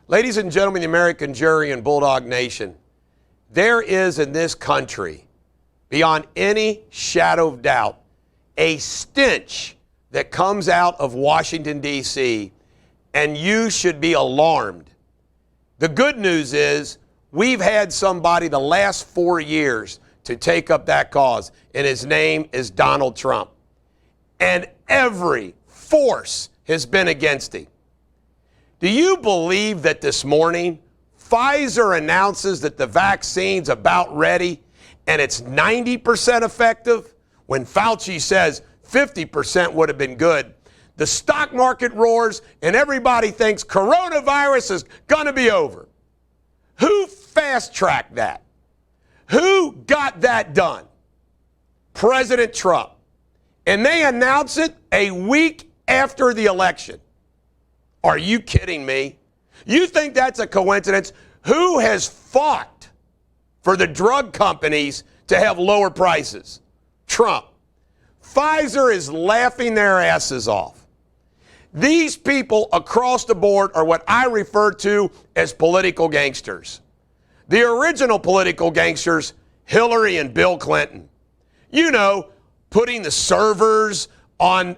Ladies and gentlemen, the American jury and Bulldog Nation, there is in this country, beyond any shadow of doubt, a stench that comes out of Washington, D.C., and you should be alarmed. The good news is we've had somebody the last 4 years to take up that cause, and his name is Donald Trump. And every force has been against him. Do you believe that this morning Pfizer announces that the vaccine's about ready and it's 90% effective when Fauci says 50% would have been good? The stock market roars and everybody thinks coronavirus is going to be over. Who fast-tracked that? Who got that done? President Trump. And they announce it a week after the election. Are you kidding me? You think that's a coincidence? Who has fought for the drug companies to have lower prices? Trump. Pfizer is laughing their asses off. These people across the board are what I refer to as political gangsters. The original political gangsters, Hillary and Bill Clinton. You know, putting the servers on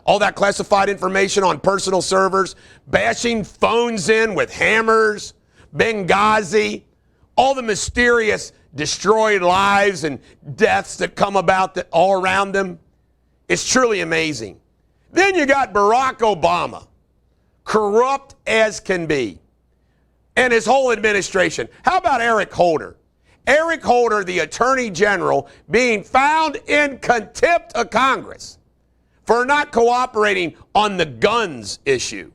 all that classified information on personal servers, bashing phones in with hammers, Benghazi, all the mysterious destroyed lives and deaths that come about that all around them. It's truly amazing. Then you got Barack Obama, corrupt as can be, and his whole administration. How about Eric Holder? Eric Holder, the Attorney General, being found in contempt of Congress for not cooperating on the guns issue.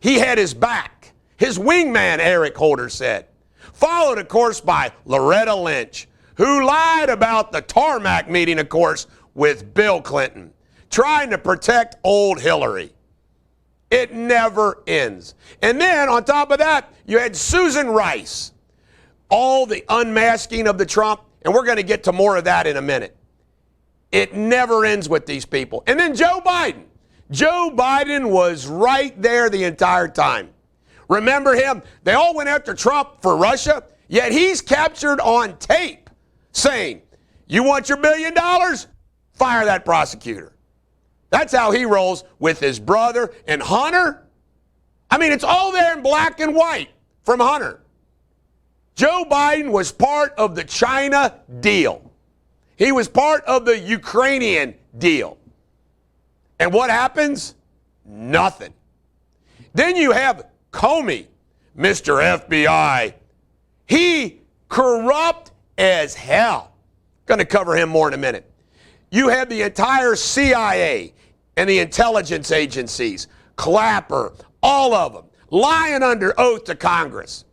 He had his back. His wingman, Eric Holder said. Followed, of course, by Loretta Lynch, who lied about the tarmac meeting, of course, with Bill Clinton, trying to protect old Hillary. It never ends. And then, on top of that, you had Susan Rice. All the unmasking of the Trump, and we're going to get to more of that in a minute. It never ends with these people. And then Joe Biden. Joe Biden was right there the entire time. Remember him? They all went after Trump for Russia, yet he's captured on tape saying, "You want your $1 billion? Fire that prosecutor." That's how he rolls with his brother and Hunter. I mean, it's all there in black and white from Hunter. Joe Biden was part of the China deal. He was part of the Ukrainian deal. And what happens? Nothing. Then you have Comey, Mr. FBI. He corrupt as hell. Going to cover him more in a minute. You have the entire CIA and the intelligence agencies, Clapper, all of them, lying under oath to Congress.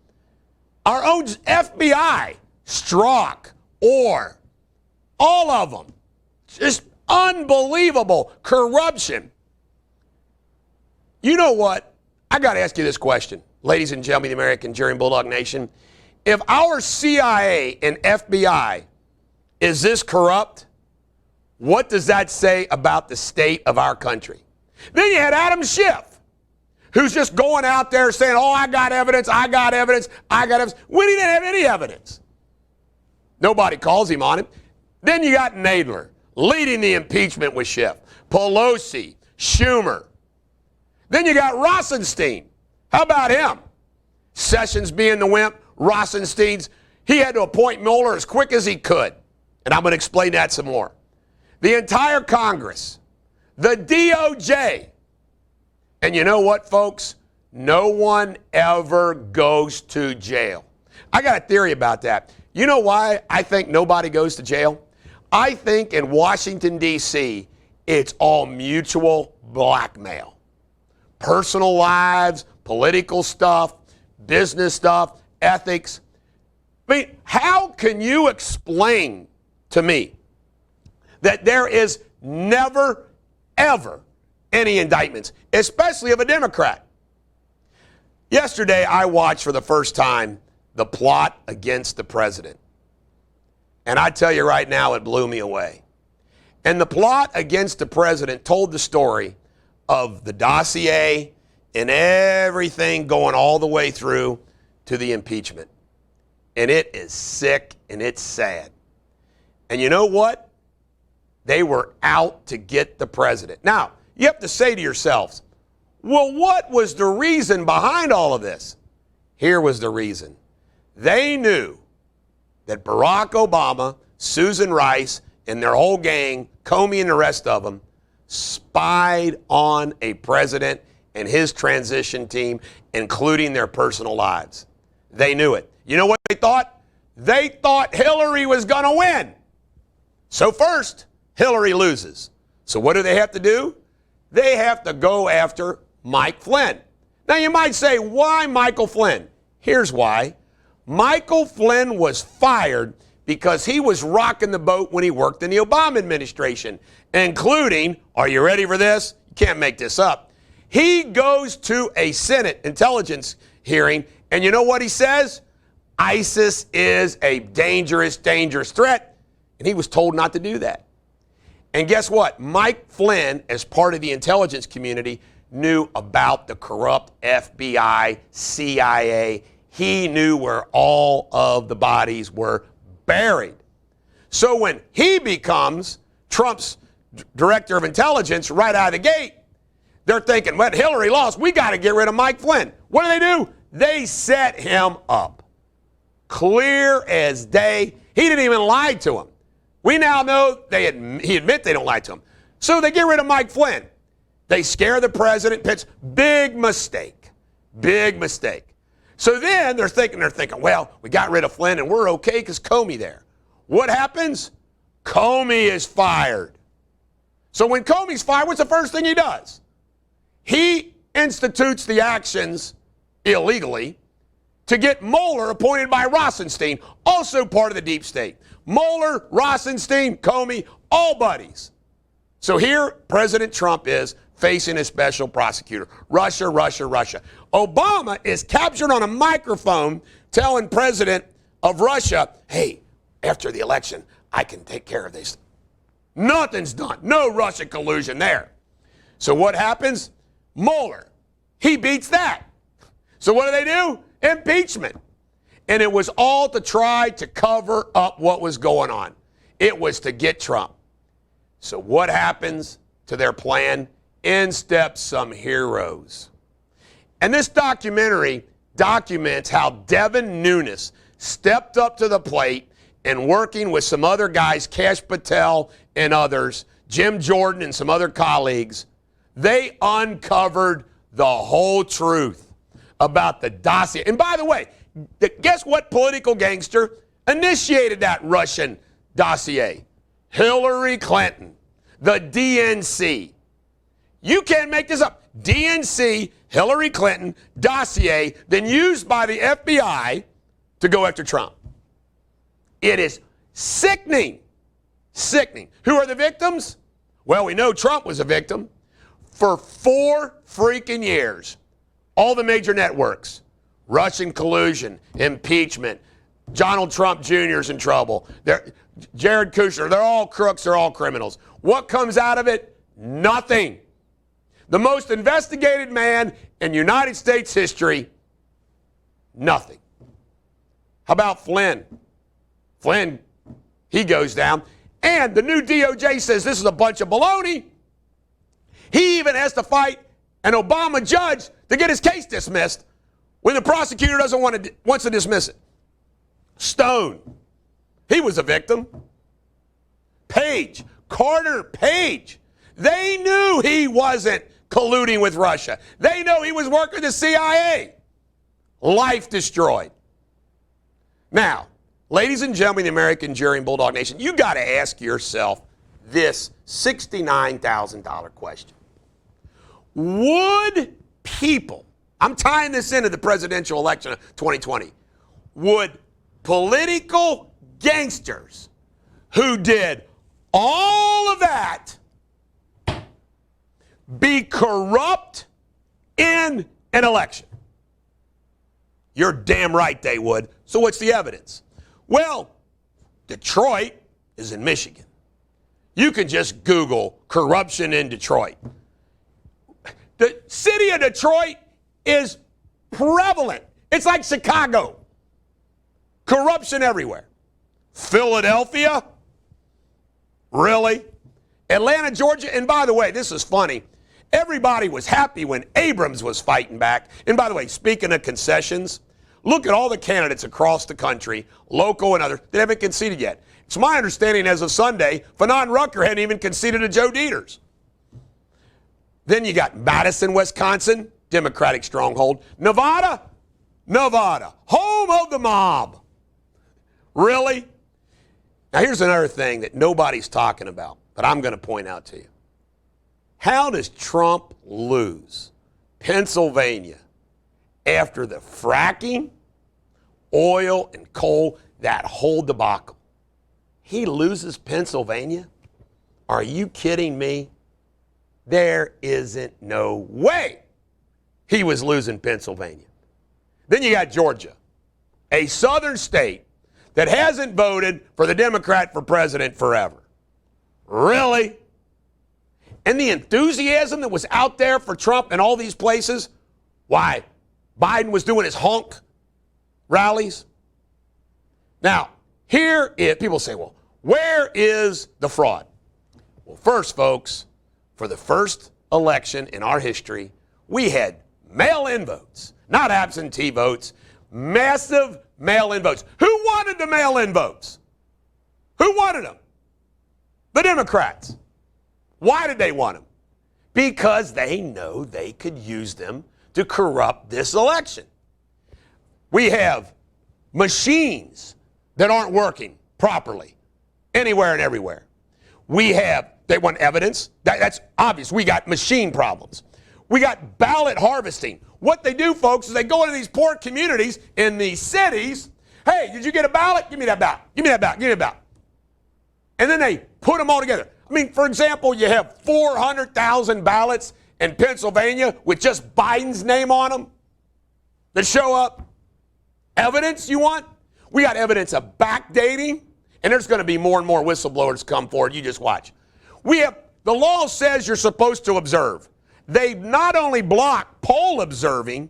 Our own FBI, Strzok, Orr, all of them. Just unbelievable corruption. You know what? I got to ask you this question, ladies and gentlemen, the American jury and Bulldog Nation. If our CIA and FBI is this corrupt, what does that say about the state of our country? Then you had Adam Schiff, who's just going out there saying, "Oh, I got evidence, I got evidence, I got evidence," when he didn't have any evidence. Nobody calls him on it. Then you got Nadler leading the impeachment with Schiff, Pelosi, Schumer. Then you got Rosenstein. How about him? Sessions being the wimp, Rosenstein's, he had to appoint Mueller as quick as he could. And I'm going to explain that some more. The entire Congress, the DOJ. And you know what, folks? No one ever goes to jail. I got a theory about that. You know why I think nobody goes to jail? I think in Washington, D.C., it's all mutual blackmail. Personal lives, political stuff, business stuff, ethics. I mean, how can you explain to me that there is never, ever any indictments, especially of a Democrat? Yesterday, I watched for the first time the plot against the president. And I tell you right now, it blew me away. And the plot against the president told the story of the dossier and everything going all the way through to the impeachment. And it is sick and it's sad. And you know what? They were out to get the president. Now, you have to say to yourselves, well, what was the reason behind all of this? Here was the reason. They knew that Barack Obama, Susan Rice, and their whole gang, Comey and the rest of them, spied on a president and his transition team, including their personal lives. They knew it. You know what they thought? They thought Hillary was going to win. So first, Hillary loses. So what do they have to do? They have to go after Mike Flynn. Now you might say, why Michael Flynn? Here's why. Michael Flynn was fired because he was rocking the boat when he worked in the Obama administration, including, are you ready for this? You can't make this up. He goes to a Senate intelligence hearing, and you know what he says? ISIS is a dangerous, dangerous threat, and he was told not to do that. And guess what? Mike Flynn, as part of the intelligence community, knew about the corrupt FBI, CIA. He knew where all of the bodies were buried. So when he becomes Trump's director of intelligence right out of the gate, they're thinking, well, Hillary lost. We got to get rid of Mike Flynn. What do? They set him up. Clear as day. He didn't even lie to him. We now know he admit they don't lie to him. So they get rid of Mike Flynn. They scare the president. Big mistake. Big mistake. So then they're thinking, well, we got rid of Flynn and we're okay because Comey there. What happens? Comey is fired. So when Comey's fired, what's the first thing he does? He institutes the actions illegally to get Mueller appointed by Rosenstein, also part of the deep state. Mueller, Rosenstein, Comey, all buddies. So here President Trump is facing a special prosecutor. Russia, Russia, Russia. Obama is captured on a microphone telling President of Russia, hey, after the election, I can take care of this. Nothing's done. No Russian collusion there. So what happens? Mueller, he beats that. So what do? Impeachment. And it was all to try to cover up what was going on. It was to get Trump. So what happens to their plan? In steps some heroes. And this documentary documents how Devin Nunes stepped up to the plate and working with some other guys, Kash Patel and others, Jim Jordan and some other colleagues, they uncovered the whole truth about the dossier. And by the way, guess what political gangster initiated that Russian dossier? Hillary Clinton, the DNC. You can't make this up. DNC, Hillary Clinton, dossier, then used by the FBI to go after Trump. It is sickening. Sickening. Who are the victims? Well, we know Trump was a victim. For 4 freaking years, all the major networks, Russian collusion, impeachment, Donald Trump Jr. is in trouble. Jared Kushner, they're all crooks, they're all criminals. What comes out of it? Nothing. The most investigated man in United States history, nothing. How about Flynn? Flynn, he goes down. And the new DOJ says this is a bunch of baloney. He even has to fight an Obama judge to get his case dismissed when the prosecutor wants to dismiss it. Stone, he was a victim. Page, Carter Page, they knew he wasn't colluding with Russia. They know he was working the CIA. Life destroyed. Now, ladies and gentlemen, the American jury and Bulldog Nation, you got to ask yourself this $69,000 question. Would people, I'm tying this into the presidential election of 2020, would political gangsters who did all of that be corrupt in an election? You're damn right they would. So what's the evidence? Well, Detroit is in Michigan. You can just Google corruption in Detroit. The city of Detroit is prevalent. It's like Chicago. Corruption everywhere. Philadelphia? Really? Atlanta, Georgia? And by the way, this is funny. Everybody was happy when Abrams was fighting back. And by the way, speaking of concessions, look at all the candidates across the country, local and others, that haven't conceded yet. It's my understanding as of Sunday, Fanon Rucker hadn't even conceded to Joe Deters. Then you got Madison, Wisconsin, Democratic stronghold. Nevada, home of the mob. Really? Now here's another thing that nobody's talking about, but I'm going to point out to you. How does Trump lose Pennsylvania after the fracking, oil, and coal, that whole debacle? He loses Pennsylvania? Are you kidding me? There isn't no way he was losing Pennsylvania. Then you got Georgia, a southern state that hasn't voted for the Democrat for president forever. Really? And the enthusiasm that was out there for Trump in all these places, why Biden was doing his honk rallies. Now, here is, people say, well, where is the fraud? Well, first, folks, for the first election in our history, we had mail-in votes, not absentee votes, massive mail-in votes. Who wanted the mail-in votes? Who wanted them? The Democrats. Why did they want them? Because they know they could use them to corrupt this election. We have machines that aren't working properly anywhere and everywhere. They want evidence. That's obvious. We got machine problems. We got ballot harvesting. What they do, folks, is they go into these poor communities in these cities. Hey, did you get a ballot? Give me that ballot. Give me that ballot. Give me that ballot. And then they put them all together. I mean, for example, you have 400,000 ballots in Pennsylvania with just Biden's name on them that show up. Evidence you want? We got evidence of backdating, and there's going to be more and more whistleblowers come forward. You just watch. The law says you're supposed to observe. They not only block poll observing,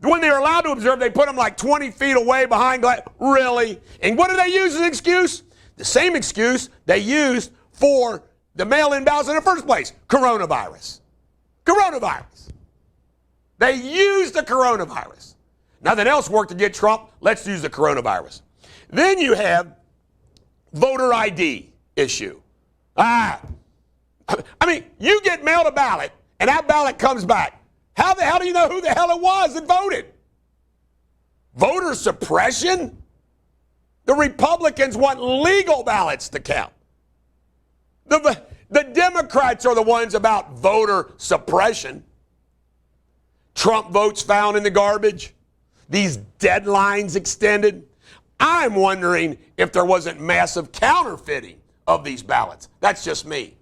when they're allowed to observe, they put them like 20 feet away behind glass. Really? And what do they use as an excuse? The same excuse they used for the mail-in ballots in the first place. Coronavirus. Coronavirus. They used the coronavirus. Nothing else worked to get Trump. Let's use the coronavirus. Then you have voter ID issue. I mean, you get mailed a ballot, and that ballot comes back. How the hell do you know who the hell it was that voted? Voter suppression? The Republicans want legal ballots to count. The Democrats are the ones about voter suppression. Trump votes found in the garbage. These deadlines extended. I'm wondering if there wasn't massive counterfeiting of these ballots. That's just me.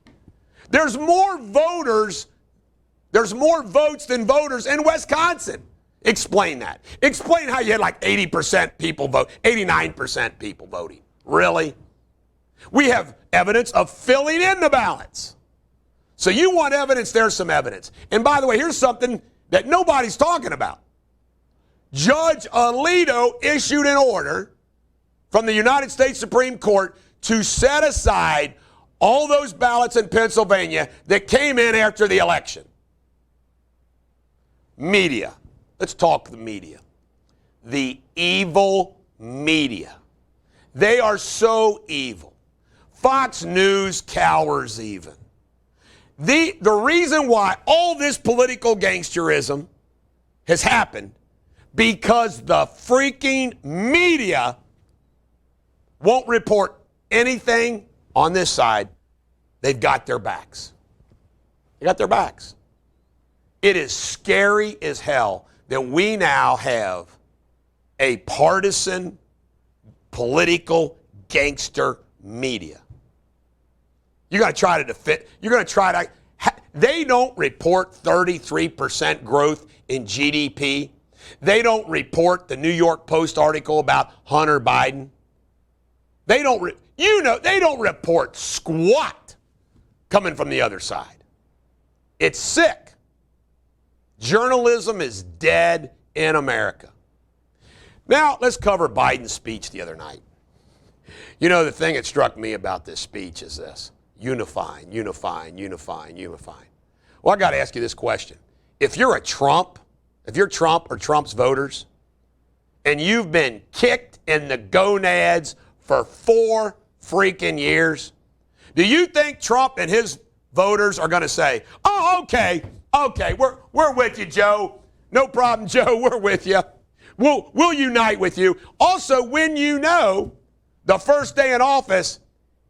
There's more votes than voters in Wisconsin. Explain that. Explain how you had like 80% people vote, 89% people voting. Really? We have evidence of filling in the ballots. So you want evidence, there's some evidence. And by the way, here's something that nobody's talking about. Judge Alito issued an order from the United States Supreme Court to set aside all those ballots in Pennsylvania that came in after the election. Media. Let's talk the media. The evil media. They are so evil. Fox News cowers even. The reason why all this political gangsterism has happened because the freaking media won't report anything on this side. They've got their backs. They got their backs. It is scary as hell that we now have a partisan, political, gangster media. You're going to try to defend, they don't report 33% growth in GDP. They don't report the New York Post article about Hunter Biden. They don't report squat coming from the other side. It's sick. Journalism is dead in America. Now, let's cover Biden's speech the other night. You know, the thing that struck me about this speech is this: unifying, unifying, unifying, unifying. Well, I got to ask you this question. If you're Trump or Trump's voters, and you've been kicked in the gonads for 4 freaking years, do you think Trump and his voters are going to say, oh, okay, we're with you, Joe. No problem, Joe, we're with you. We'll unite with you. Also, when you know the first day in office,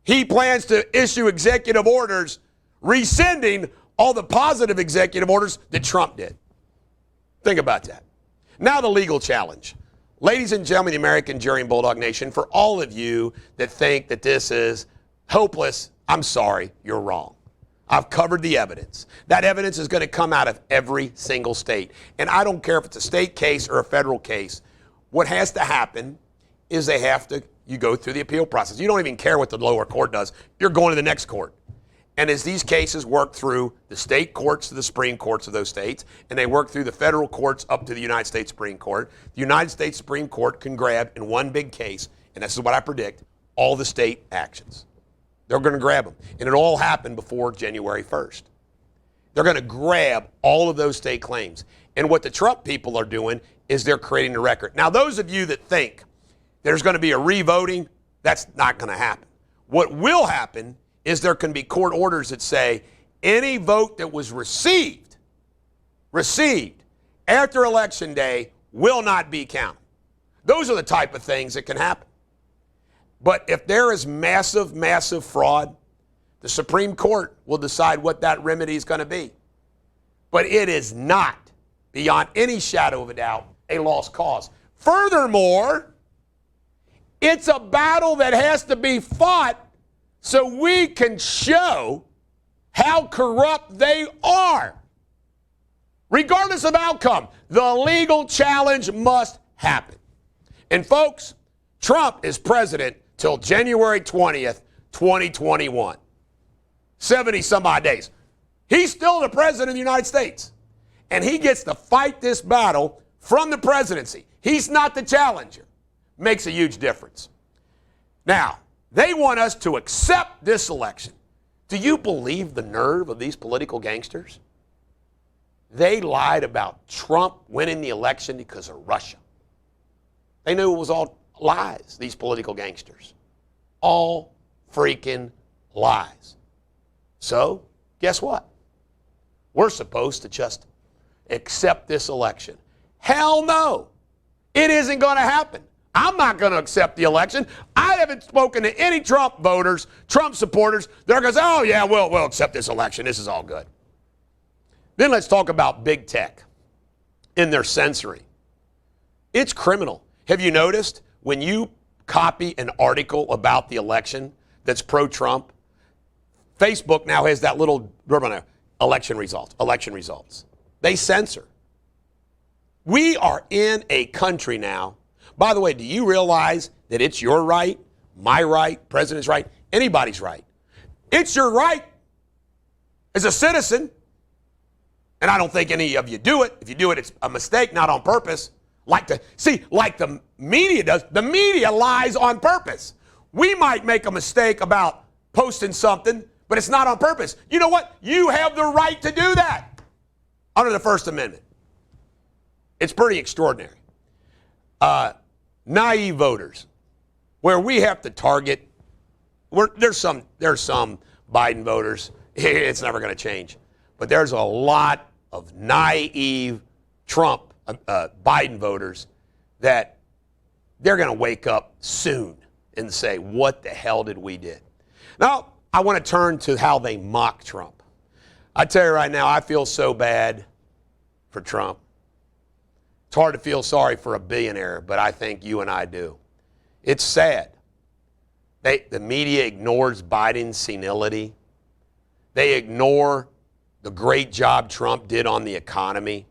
he plans to issue executive orders rescinding all the positive executive orders that Trump did. Think about that. Now the legal challenge. Ladies and gentlemen, the American jury and Bulldog Nation, for all of you that think that this is hopeless, I'm sorry, you're wrong. I've covered the evidence. That evidence is going to come out of every single state. And I don't care if it's a state case or a federal case. What has to happen is you go through the appeal process. You don't even care what the lower court does. You're going to the next court. And as these cases work through the state courts to the Supreme Courts of those states, and they work through the federal courts up to the United States Supreme Court, the United States Supreme Court can grab in one big case, and this is what I predict, all the state actions. They're going to grab them. And it all happened before January 1st. They're going to grab all of those state claims. And what the Trump people are doing is they're creating a record. Now, those of you that think there's going to be a re-voting, that's not going to happen. What will happen is there can be court orders that say any vote that was received after Election Day will not be counted. Those are the type of things that can happen. But if there is massive, massive fraud, the Supreme Court will decide what that remedy is going to be. But it is not, beyond any shadow of a doubt, a lost cause. Furthermore, it's a battle that has to be fought so we can show how corrupt they are. Regardless of outcome, the legal challenge must happen. And folks, Trump is president till January 20th, 2021. 70 some odd days. He's still the president of the United States. And he gets to fight this battle from the presidency. He's not the challenger. Makes a huge difference. Now, they want us to accept this election. Do you believe the nerve of these political gangsters? They lied about Trump winning the election because of Russia. They knew it was all lies, these political gangsters. All freaking lies. So, guess what? We're supposed to just accept this election. Hell no. It isn't going to happen. I'm not going to accept the election. I haven't spoken to any Trump voters, Trump supporters. They're going to say, oh, yeah, we'll accept this election. This is all good. Then let's talk about big tech in their censoring. It's criminal. Have you noticed when you copy an article about the election that's pro-Trump, Facebook now has that little election results. They censor. We are in a country now. By the way, do you realize that it's your right, my right, president's right, anybody's right? It's your right as a citizen. And I don't think any of you do it. If you do it, it's a mistake, not on purpose. Like the media does. The media lies on purpose. We might make a mistake about posting something, but it's not on purpose. You know what? You have the right to do that under the First Amendment. It's pretty extraordinary. Naive voters, where we have to target. There's some Biden voters. It's never going to change. But there's a lot of naive Trump, Biden voters that they're going to wake up soon and say, what the hell did we do? Now, I want to turn to how they mock Trump. I tell you right now, I feel so bad for Trump. It's hard to feel sorry for a billionaire, but I think you and I do. It's sad. The media ignores Biden's senility. They ignore the great job Trump did on the economy.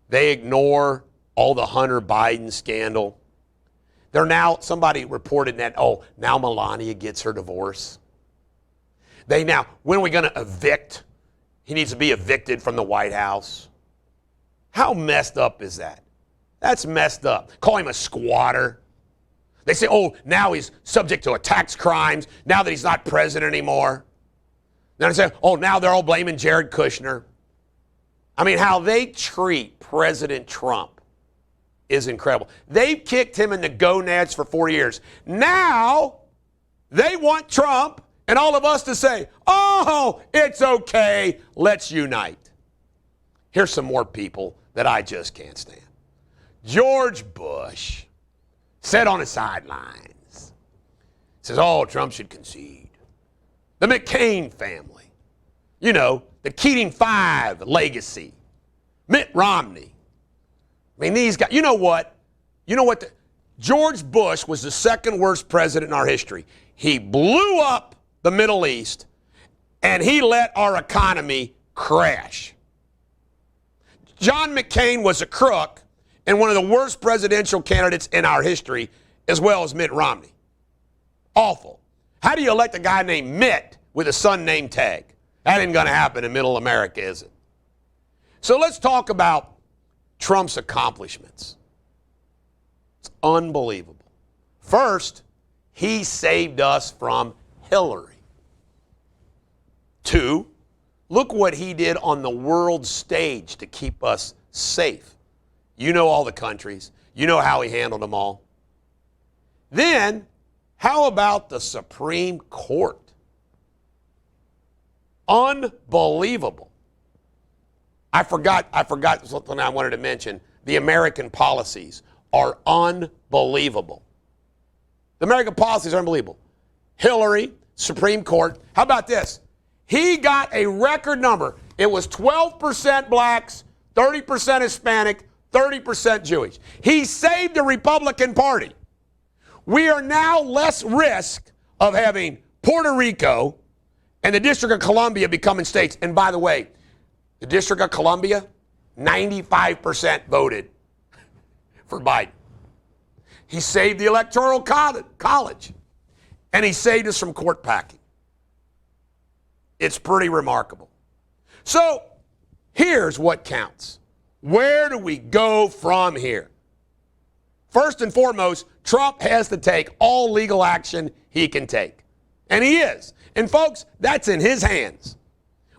They ignore all the Hunter Biden scandal. Somebody reported that, now Melania gets her divorce. When are we going to evict? He needs to be evicted from the White House. How messed up is that? That's messed up. Call him a squatter. They say, oh, now he's subject to tax crimes, now that he's not president anymore. Then I say, oh, now they're all blaming Jared Kushner. I mean, how they treat President Trump is incredible. They've kicked him in the gonads for 4 years. Now they want Trump and all of us to say, oh, it's okay, let's unite. Here's some more people that I just can't stand. George Bush said on the sidelines, says, oh, Trump should concede. The McCain family, you know, the Keating Five legacy, Mitt Romney. I mean, these guys, you know what? George Bush was the second worst president in our history. He blew up the Middle East, and he let our economy crash. John McCain was a crook and one of the worst presidential candidates in our history, as well as Mitt Romney. Awful. How do you elect a guy named Mitt with a son named Tag? That ain't going to happen in middle America, is it? So let's talk about Trump's accomplishments. It's unbelievable. First, he saved us from Hillary. 2, look what he did on the world stage to keep us safe. You know all the countries. You know how he handled them all. Then, how about the Supreme Court? Unbelievable. I forgot something I wanted to mention. The American policies are unbelievable. The American policies are unbelievable. Hillary, Supreme Court. How about this? He got a record number. It was 12% blacks, 30% Hispanic, 30% Jewish. He saved the Republican Party. We are now less risk of having Puerto Rico and the District of Columbia becoming states. And by the way, the District of Columbia, 95% voted for Biden. He saved the Electoral College, and he saved us from court packing. It's pretty remarkable. So here's what counts. Where do we go from here? First and foremost, Trump has to take all legal action he can take. And he is. And folks, that's in his hands.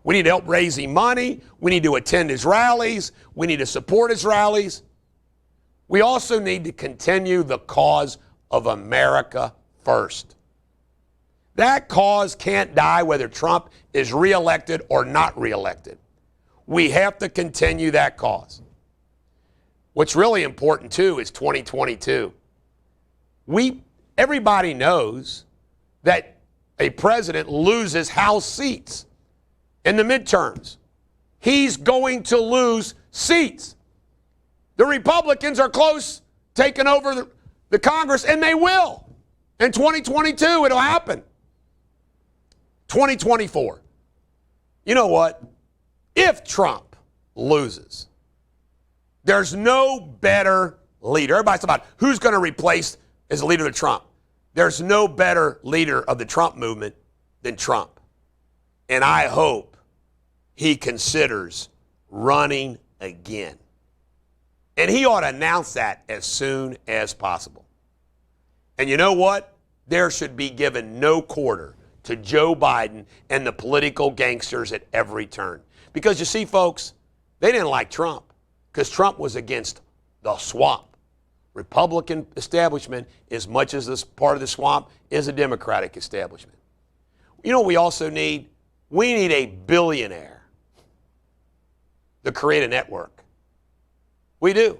We need to help raise him money. We need to attend his rallies. We need to support his rallies. We also need to continue the cause of America first. That cause can't die whether Trump is reelected or not reelected. We have to continue that cause. What's really important, too, is 2022. Everybody knows that a president loses House seats in the midterms. He's going to lose seats. The Republicans are close taking over the Congress, and they will. In 2022, it'll happen. 2024. You know what? If Trump loses, there's no better leader. Everybody's talking about who's going to replace as the leader of Trump. There's no better leader of the Trump movement than Trump. And I hope he considers running again. And he ought to announce that as soon as possible. And you know what? There should be given no quarter to Joe Biden and the political gangsters at every turn. Because you see, folks, they didn't like Trump because Trump was against the swamp. Republican establishment, as much as this part of the swamp, is a Democratic establishment. You know what we also need? We need a billionaire to create a network. We do.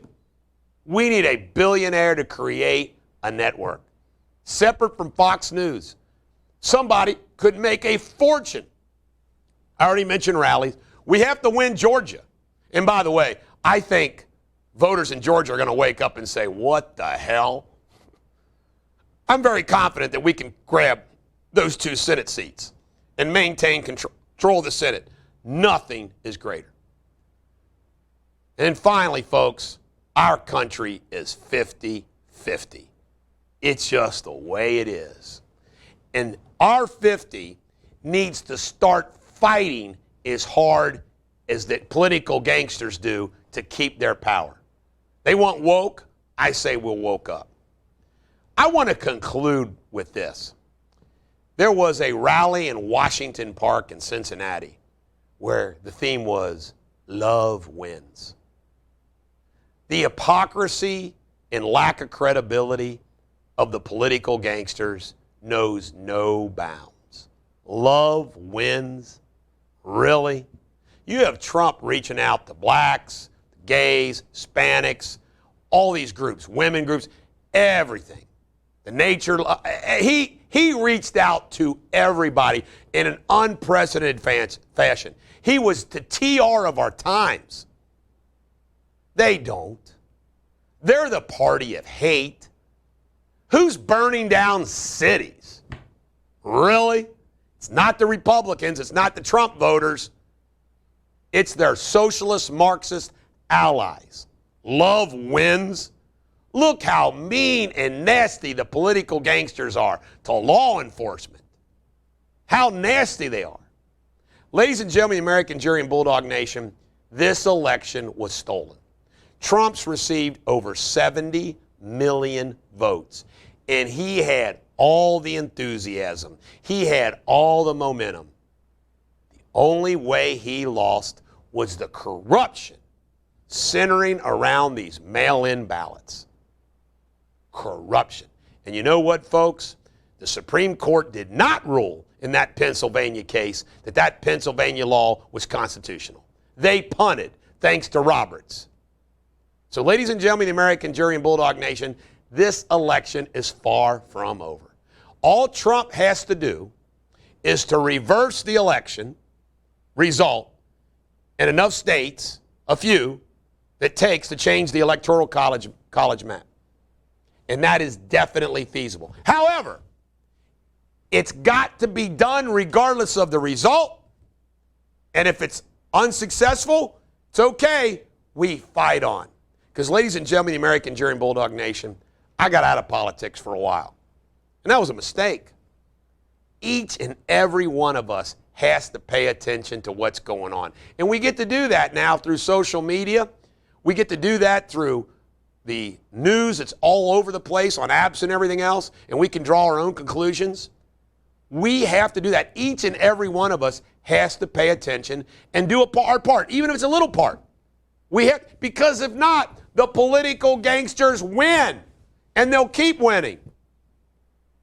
We need a billionaire to create a network. Separate from Fox News. Somebody could make a fortune. I already mentioned rallies. We have to win Georgia. And by the way, I think voters in Georgia are going to wake up and say, what the hell? I'm very confident that we can grab those 2 Senate seats and maintain control of the Senate. Nothing is greater. And then finally, folks, our country is 50-50. It's just the way it is. And our 50 needs to start fighting as hard as the political gangsters do to keep their power. They want woke. I say we'll woke up. I want to conclude with this. There was a rally in Washington Park in Cincinnati where the theme was love wins. The hypocrisy and lack of credibility of the political gangsters knows no bounds. Love wins? Really? You have Trump reaching out to blacks, gays, Hispanics, all these groups, women groups, everything. The nature, he reached out to everybody in an unprecedented fashion. He was the TR of our times. They don't. They're the party of hate. Who's burning down cities? Really? It's not the Republicans. It's not the Trump voters. It's their socialist Marxist allies. Love wins. Look how mean and nasty the political gangsters are to law enforcement. How nasty they are. Ladies and gentlemen, the American jury and Bulldog Nation, this election was stolen. Trump's received over 70 million votes, and he had all the enthusiasm. He had all the momentum. The only way he lost was the corruption centering around these mail-in ballots. Corruption. And you know what, folks? The Supreme Court did not rule in that Pennsylvania case that Pennsylvania law was constitutional. They punted, thanks to Roberts. So, ladies and gentlemen, the American jury and Bulldog Nation, this election is far from over. All Trump has to do is to reverse the election result in enough states, a few, that takes to change the electoral college map. And that is definitely feasible. However, it's got to be done regardless of the result. And if it's unsuccessful, it's okay. We fight on. Because, ladies and gentlemen, the American jury and Bulldog Nation, I got out of politics for a while. And that was a mistake. Each and every one of us has to pay attention to what's going on. And we get to do that now through social media. We get to do that through the news. It's all over the place on apps and everything else. And we can draw our own conclusions. We have to do that. Each and every one of us has to pay attention and do our part, even if it's a little part. Because if not, the political gangsters win, and they'll keep winning.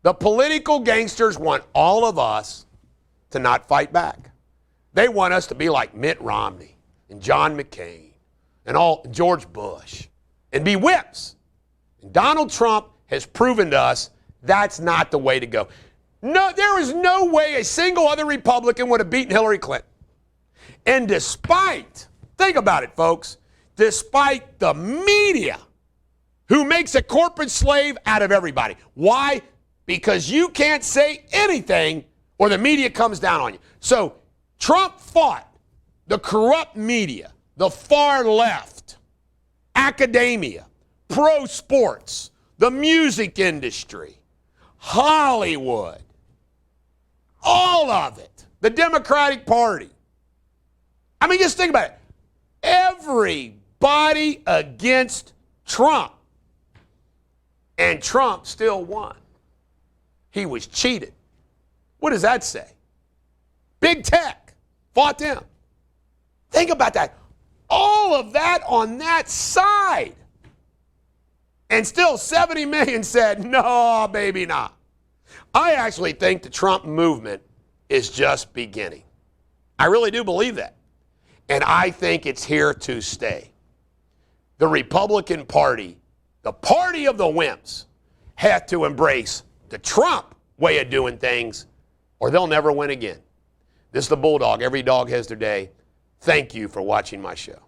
The political gangsters want all of us to not fight back. They want us to be like Mitt Romney and John McCain and George Bush and be whips. And Donald Trump has proven to us that's not the way to go. No, there is no way a single other Republican would have beaten Hillary Clinton. And think about it, folks, despite the media who makes a corporate slave out of everybody. Why? Because you can't say anything or the media comes down on you. So Trump fought the corrupt media, the far left, academia, pro sports, the music industry, Hollywood, all of it, the Democratic Party. I mean, just think about it. Everybody against Trump. And Trump still won. He was cheated. What does that say? Big tech fought them. Think about that. All of that on that side. And still 70 million said, no, baby, not. I actually think the Trump movement is just beginning. I really do believe that. And I think it's here to stay. The Republican Party, the party of the wimps, have to embrace the Trump way of doing things, or they'll never win again. This is the Bulldog. Every dog has their day. Thank you for watching my show.